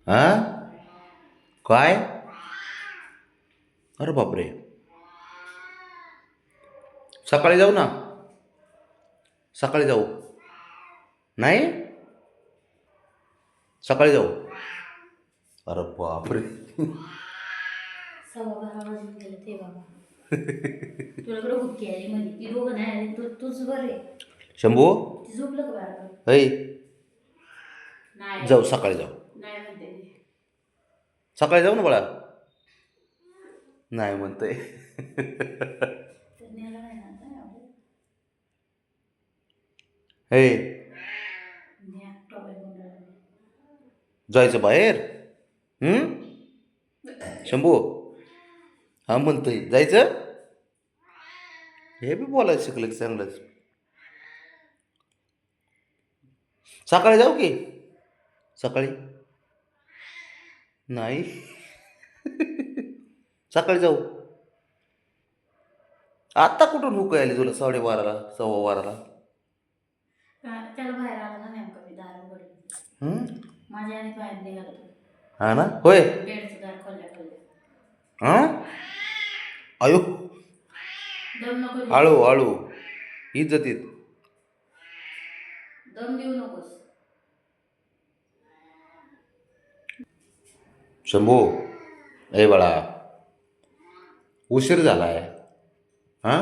हा काय? अरे बापरे. सकाळी जाऊ ना. सकाळी जाऊ. नाही. सकाळी जाऊ. अरे बापरे. 12:15 वाजून गेले ते बाबा. तुला कडे हुक्की आली मध्ये ती दोघं नाही आली तूच बरे. शंभू ती झोपलं का बाळा? ऐ नाही जाऊ. सकाळी जाऊ. नाही म्हणते ती. सकाळी जाऊ ना बाळा. नाही म्हणतोय. तर नेला नाही ना आता आवडत. हे न्या टॉवेल गुंडाळून. जायचं बाहेर. शंभू हा म्हणतोय जायचं. हे बी बोलायला शिकलं की चांगलंच. सकाळी जाऊ की. सकाळी नाही. सकाळी जाऊ. आत्ता कुठून हुक आली तुला 12:30ला 12:15ला? त्याला बाहेर आला ना नेमकं मी दार उघडली. माझ्या आणि बाहेर निघाला तो. हा ना होय. बेडचं दार खोलल्या. हा अयो दम नको देऊ. हळू हळू इज्जतीत. दम देऊ नकोस. शंभू ए बाळा उशीर झालाय. हा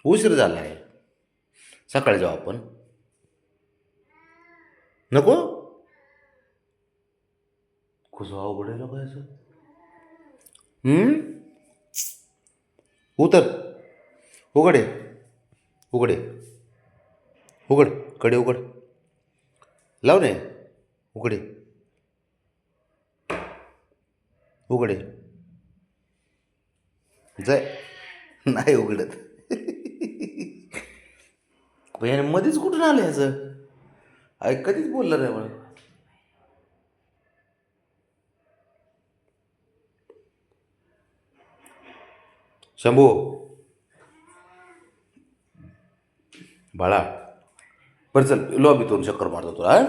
उशीर झालाय. सकाळी जाऊ आपण. नको कसं अवघड आहे लोक याचं. उतर. उघडे उघडे उघड. कडे उघड. लाव ने. उघडे उघडे. जाय. नाही उघडत. याने मध्येच कुठून आलं ह्याचं. कधीच बोललं नाही मला. शंभू बाळा बरं चल लॉबीतून चक्कर मारतो तुला.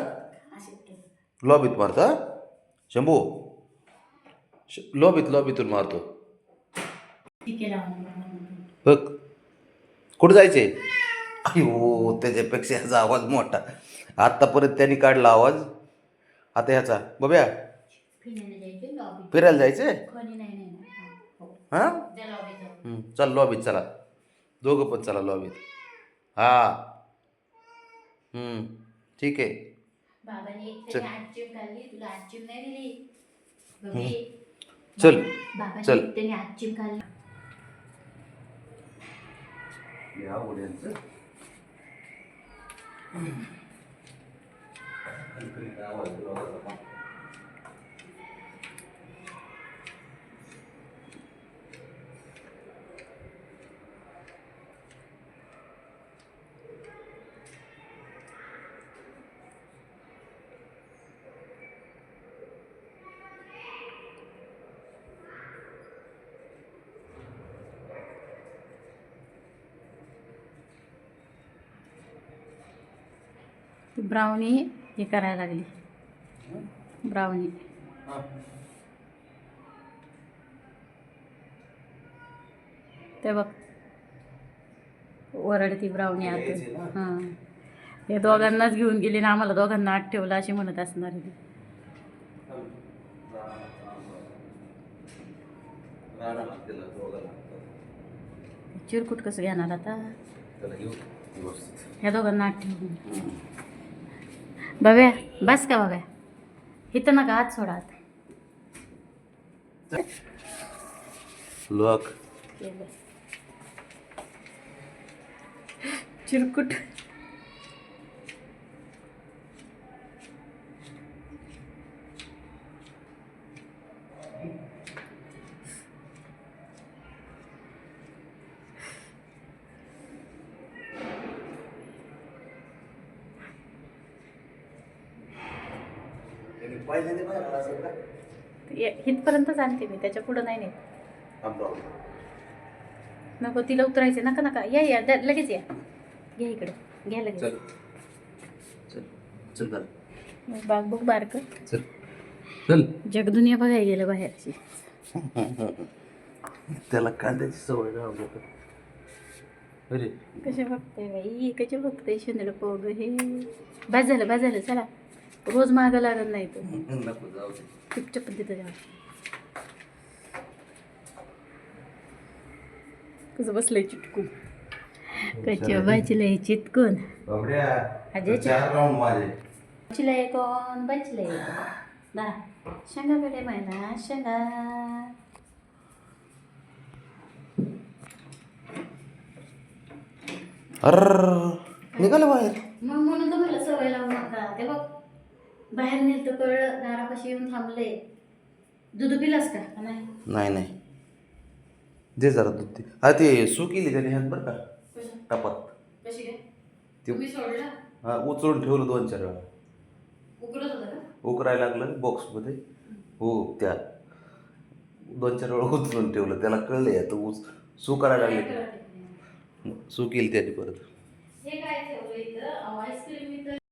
लॉबीत मारता शंभू. लॉबीतून मारतो. ठीक आहे लावून. बघ कुठं जायचे. अयो त्याच्यापेक्षा ह्याचा आवाज मोठा. आत्तापर्यंत त्यांनी काढला आवाज. आता ह्याचा बघ्या फिरायला जायचे लॉबी. फिरायला जायचे. कोणी नाही नाही नाही. हो. हां त्या लॉबीत जाऊ. चल लॉबीत चला. दोघं पण चला लॉबीत. हा ठीक आहे. बाबाने एक चल. तरी आजचीम काढली तुला आजचीम नाही दिली. बघी. चल बाबाने चल. एक तरी आजचीम काढली. या उड्यांचं ब्राउनी हे करायला लागली. ब्राउनी ते बघ ओरडती ब्राउनी आता. हां हे दोघांनाच घेऊन गेली ना आम्हाला दोघांना आत ठेवलं अशी म्हणत असणार ती. चिरकुट कसं घेणार आता. ह्या दोघांना आत ठेवून. बघ्या बस का बघा इथं नका हात सोडा आता. लॉक चिरकुट इथपर्यंतच आणते मी त्याच्या पुढं नाही नेत. नको तिला उतरायचे नका नका या या लगेच या. घ्या इकडं घ्या लगेच. चल चल चल बाग बघ बारक चल चल. जगदुनिया बघायला गेलं बाहेरची. त्याला कांद्याची सवय राहू अरे कशा बघताय बाई, कशा बघताय शेंदड पोग हे. बस झालं चला, रोज मागं लागत नाही तो. नको जाऊ दे. चुपचाप तिथं जाऊ. कसं बसलंय चिटकून, कच्च्या बाजीला चिटकून. बाबड्या अजय 4 राऊंड माझे. बचलंय कोण, बचलंय ना शेंगाकडे महिना शेंगा. अर निघालं बाहेर. मग म्हणून तर मला सवय लावू नका. ते बघ बाहेर नेलं तर कळलं, दारापाशी येऊन थांबले. दूध पिलास का नाही? नाही नाही दे जरा दूध दे. हा ते सू केली त्याने ह्यात बरं का टपात. कशी काय ते तुम्ही सोडला? हा उचलून ठेवलं 2-4 वेळा. उकळत होता का? उकरायला लागलं बॉक्समध्ये. हो त्या 2-4 वेळा उचलून ठेवलं. त्याला कळलं आता सू करायला लागले. सू केली त्याने परत. हे काय ठेवलं इथं आईस्क्रीम